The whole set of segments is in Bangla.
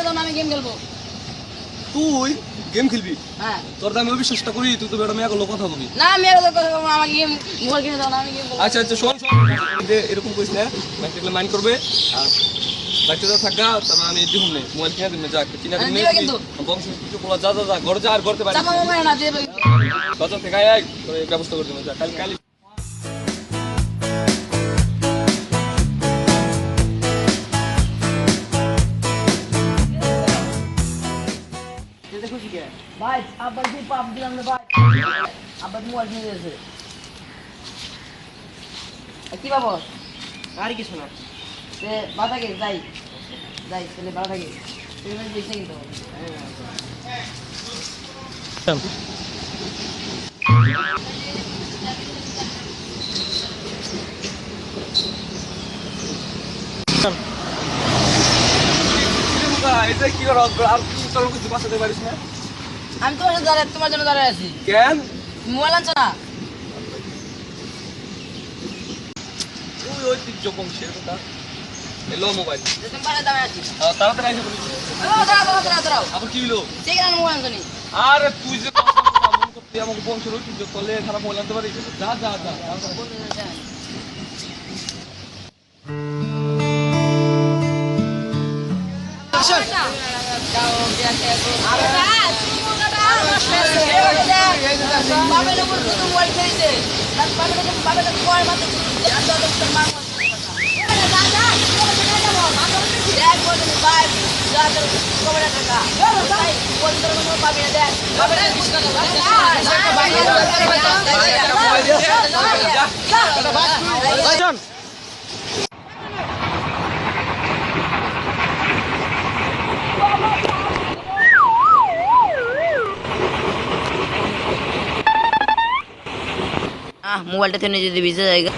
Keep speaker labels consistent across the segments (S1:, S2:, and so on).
S1: দাও না আমি গেম খেলবো।
S2: তুই গেম খেলবি?
S1: হ্যাঁ।
S2: তোর তো আমি বিশ্বাসটা করি, তুই তো বেটা মেয়ে গুলো কথা বলবি।
S1: না আমি আর কথা বলবো না, আমাকে গেম মোবাইল কিনে দাও না আমি গেম খেলবো।
S2: আচ্ছা আচ্ছা শোন এরকম করিস না, বাচ্চাগুলো মাইন্ড করবে আর বাচ্চাটা থাকা তারপর আমি দিহুম নেই মোবাইল কিনে দিন যা কিনা দিন বংশ কিছু বলা যা যা যা ঘরে যা আর করতে পারি
S1: চাপা মোবাইল না দিয়ে
S2: বাজার থেকে আয় ব্যবস্থা করে দেবো যা কাল কাল
S1: ভাই আব্বা কি পাপ দিলাম না ভাই, আব্বা মোবাইল কিনে দিয়েছে। কি বাবা
S3: আর কিছু না,
S1: বাধা গে যাই যাই তাহলে বাধা থাকে দিচ্ছে কিন্তু
S2: এটা কি কর আর তোর কিছু বাঁচাতে পারিস না?
S1: আমি তোমার সাথে দাঁড়ায় তোমার জন্য দাঁড়ায় আছি।
S2: কেন
S1: মোবাইল আনছো না?
S2: তুই ঐতিহ্য বংশের কথা এলো মোবাইল
S1: তুমি পাশে দাঁড়ায় আছি।
S2: তাড়াতাড়ি আইসা বলিস
S1: দাঁড়াও
S2: আবার কি হলো?
S1: ঠিক আছে মোবাইল আনছো নি?
S2: আরে তুই যে তুই আমাকে বংশের ঐতিহ্য করলে খারাপ মোবাইল আনতে পারিস? যা যা যা
S1: মোবাইলটা থেকে যদি ভিজে জায়গা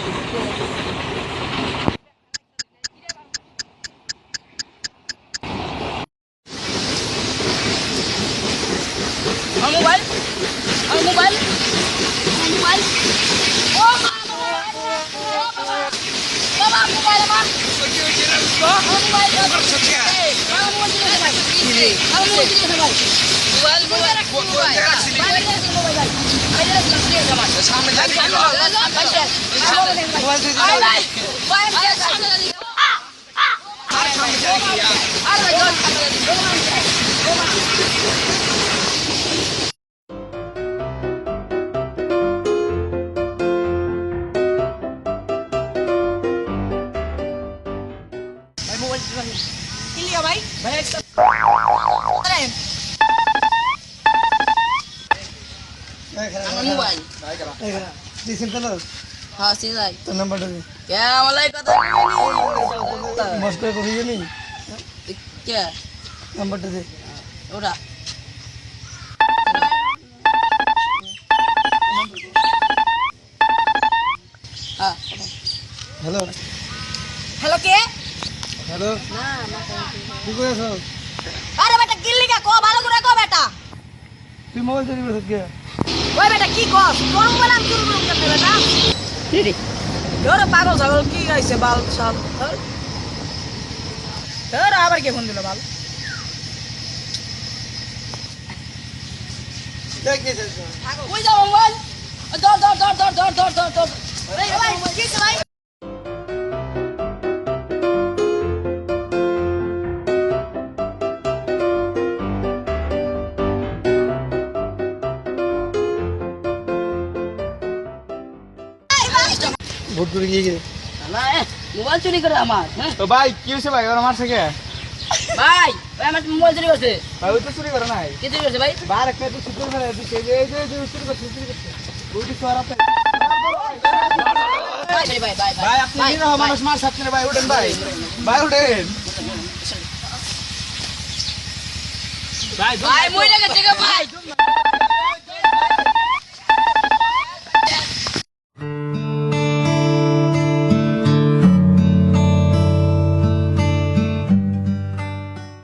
S1: মোবাইল মোবাইল মোবাইল ও বাবা মোবাইল আমার ভাই মোবাইল हाँ सीधा
S3: तो नंबर दे
S1: क्या मलाई कता
S3: मस्को करी नहीं
S1: क्या
S3: नंबर दे
S1: उड़ा हाँ
S3: हेलो
S1: हेलो के
S3: हेलो
S1: ना ना
S3: ठीक है सर
S1: अरे बेटा गिल्ली का को भालो करे को बेटा
S3: तू मोबाइल चोरी कर गया
S1: ওই বেটা কি কর তোর মোবাইল আমি চুরি করতে বেটা রে তোর পাগল ছাগল কি গাইছে বাল সাল তোর আবার কে ফোন দিল বাল
S3: देख के सर
S1: ওই যা মোবাইল ধর ধর ধর ধর ধর ধর ধর ধর এই ভাই কি ভাই
S3: ভোট করে গিয়ে গেলে
S1: না মোবাইল চুরি করে আমার হ্যাঁ
S3: তো ভাই কি হইছে ভাই ওরা মারছে কে
S1: ভাই ওই আমার মোবাইল চুরি করছে
S3: ভাই ওই তো চুরি করে নাই
S1: কি চুরি করছে ভাই
S3: বার একটা তো চুরি করে দিছে এই যে চুরি করছে ওইটি তো আর আছে
S1: ভাই ভাই ভাই
S3: ভাই আপনি নিরহ মানুষ মার সাথে ভাই উঠেন ভাই ভাই উঠেন
S1: ভাই মই লাগে ভাই